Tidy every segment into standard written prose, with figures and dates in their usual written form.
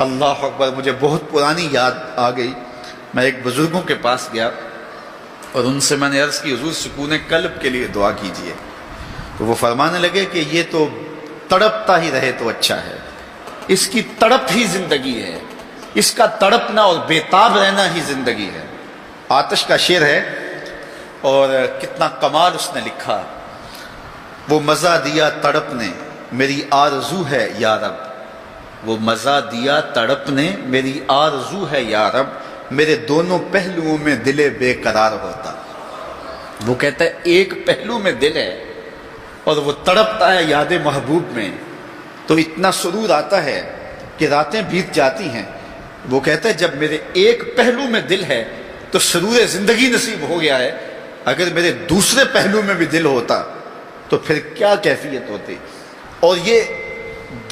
اللہ اکبر، مجھے بہت پرانی یاد آ گئی۔ میں ایک بزرگوں کے پاس گیا اور ان سے میں نے عرض کی حضور سکون قلب کے لیے دعا کیجئے، تو وہ فرمانے لگے کہ یہ تو تڑپتا ہی رہے تو اچھا ہے، اس کی تڑپ ہی زندگی ہے، اس کا تڑپنا اور بےتاب رہنا ہی زندگی ہے۔ آتش کا شعر ہے اور کتنا کمال اس نے لکھا۔ وہ مزہ دیا تڑپ نے میری آرزو ہے یا رب، وہ مزہ دیا تڑپ نے میری آرزو ہے یا رب، میرے دونوں پہلوؤں میں دل بے قرار ہوتا۔ وہ کہتا ہے ایک پہلو میں دل ہے اور وہ تڑپتا ہے یاد محبوب میں، تو اتنا سرور آتا ہے کہ راتیں بیت جاتی ہیں۔ وہ کہتا ہے جب میرے ایک پہلو میں دل ہے تو سرور زندگی نصیب ہو گیا ہے، اگر میرے دوسرے پہلو میں بھی دل ہوتا تو پھر کیا کیفیت ہوتی۔ اور یہ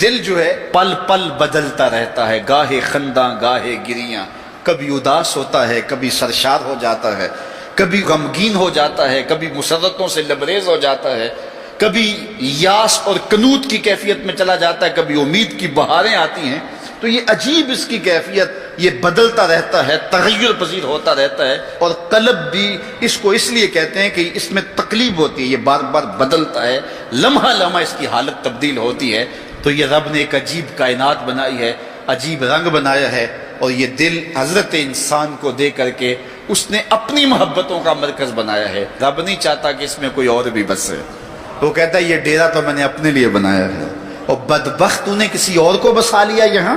دل جو ہے پل پل بدلتا رہتا ہے، گاہے خنداں گاہے گریاں، کبھی اداس ہوتا ہے، کبھی سرشار ہو جاتا ہے، کبھی غمگین ہو جاتا ہے، کبھی مسرتوں سے لبریز ہو جاتا ہے، کبھی یاس اور قنوط کی کیفیت میں چلا جاتا ہے، کبھی امید کی بہاریں آتی ہیں۔ تو یہ عجیب اس کی کیفیت، یہ بدلتا رہتا ہے، تغیر پذیر ہوتا رہتا ہے۔ اور قلب بھی اس کو اس لیے کہتے ہیں کہ اس میں تقلیب ہوتی ہے، یہ بار بار بدلتا ہے، لمحہ لمحہ اس کی حالت تبدیل ہوتی ہے۔ تو یہ رب نے ایک عجیب کائنات بنائی ہے، عجیب رنگ بنایا ہے، اور یہ دل حضرت انسان کو دے کر کے اس نے اپنی محبتوں کا مرکز بنایا ہے۔ رب نہیں چاہتا کہ اس میں کوئی اور بھی بسے، وہ کہتا ہے یہ ڈیرا تو میں نے اپنے لیے بنایا ہے، اور بدبخت تو نے کسی اور کو بسا لیا یہاں،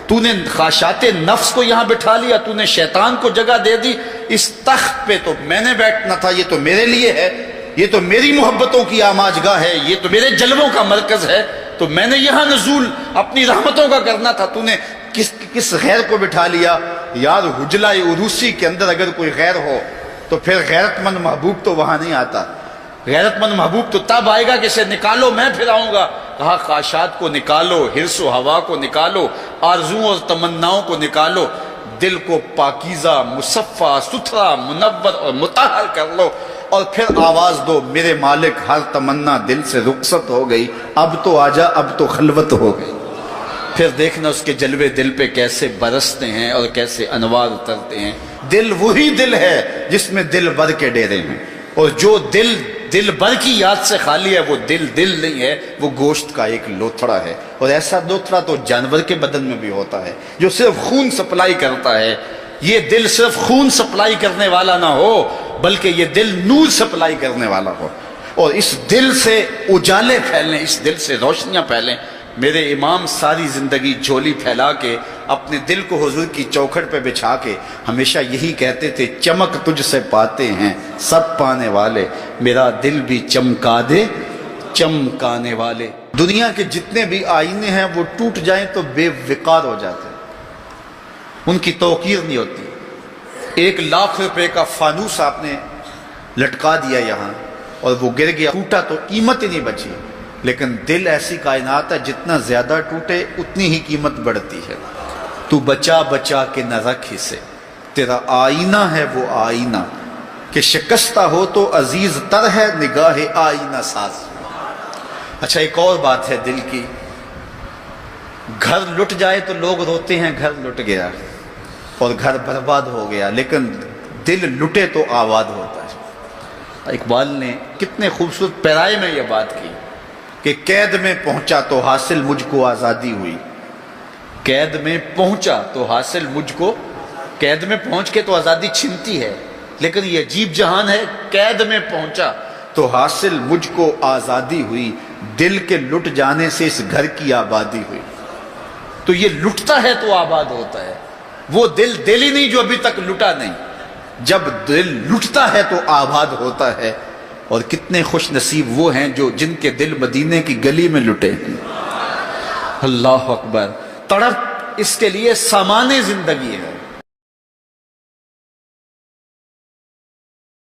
تو نے خواہشات نفس کو یہاں بٹھا لیا، تو نے شیطان کو جگہ دے دی۔ اس تخت پہ تو میں نے بیٹھنا تھا، یہ تو میرے لیے ہے، یہ تو میری محبتوں کی آماج گاہ ہے، یہ تو میرے جلووں کا مرکز ہے، تو میں نے یہاں نزول اپنی رحمتوں کا کرنا تھا، تو نے کس غیر کو بٹھا لیا۔ یار حجلہ عروسی کے اندر اگر کوئی غیر ہو تو پھر غیرت مند محبوب تو وہاں نہیں آتا۔ غیرت مند محبوب تو تب آئے گا کہ اسے نکالو میں پھر آؤں گا۔ کہا خواہشات کو نکالو، حرص و ہوا کو نکالو، آرزوؤں اور تمناؤں کو نکالو، دل کو پاکیزہ مصفہ ستھرا منور اور مطہر کر لو، اور پھر آواز دو میرے مالک ہر تمنا دل سے رخصت ہو گئی، اب تو آجا اب تو خلوت ہو گئی۔ پھر دیکھنا اس کے جلوے دل پہ کیسے برستے ہیں اور کیسے انوار اترتے ہیں۔ دل وہی دل ہے جس میں دل بر کے ڈیرے ہیں، اور جو دل بر کی یاد سے خالی ہے وہ دل نہیں ہے، وہ گوشت کا ایک لوتھڑا ہے۔ اور ایسا لوتھڑا تو جانور کے بدن میں بھی ہوتا ہے جو صرف خون سپلائی کرتا ہے۔ یہ دل صرف خون سپلائی کرنے والا نہ ہو بلکہ یہ دل نور سپلائی کرنے والا ہو، اور اس دل سے اجالے پھیلیں، اس دل سے روشنیاں پھیلیں۔ میرے امام ساری زندگی جھولی پھیلا کے اپنے دل کو حضور کی چوکھٹ پہ بچھا کے ہمیشہ یہی کہتے تھے، چمک تجھ سے پاتے ہیں سب پانے والے، میرا دل بھی چمکا دے چمکانے والے۔ دنیا کے جتنے بھی آئینے ہیں وہ ٹوٹ جائیں تو بے وقار ہو جاتے ہیں، ان کی توقیر نہیں ہوتی۔ 1,00,000 روپے کا فانوس آپ نے لٹکا دیا یہاں اور وہ گر گیا، ٹوٹا تو قیمت ہی نہیں بچی۔ لیکن دل ایسی کائنات ہے جتنا زیادہ ٹوٹے اتنی ہی قیمت بڑھتی ہے۔ تو بچا بچا کے نہ رکھ اسے، تیرا آئینہ ہے وہ آئینہ، کہ شکستہ ہو تو عزیز تر ہے نگاہ آئینہ ساز۔ اچھا ایک اور بات ہے دل کی، گھر لٹ جائے تو لوگ روتے ہیں گھر لٹ گیا اور گھر برباد ہو گیا، لیکن دل لٹے تو آباد ہوتا ہے۔ اقبال نے کتنے خوبصورت پیرائے میں یہ بات کی کہ قید میں پہنچا تو حاصل مجھ کو آزادی ہوئی، قید میں پہنچا تو حاصل مجھ کو، قید میں پہنچ کے تو آزادی چھنتی ہے، لیکن یہ عجیب جہان ہے، قید میں پہنچا تو حاصل مجھ کو آزادی ہوئی، دل کے لٹ جانے سے اس گھر کی آبادی ہوئی۔ تو یہ لٹتا ہے تو آباد ہوتا ہے، وہ دل ہی نہیں جو ابھی تک لٹا نہیں، جب دل لٹتا ہے تو آباد ہوتا ہے۔ اور کتنے خوش نصیب وہ ہیں جن کے دل مدینے کی گلی میں لٹے ہیں۔ اللہ اکبر۔ تڑپ اس کے لیے سامان زندگی ہے۔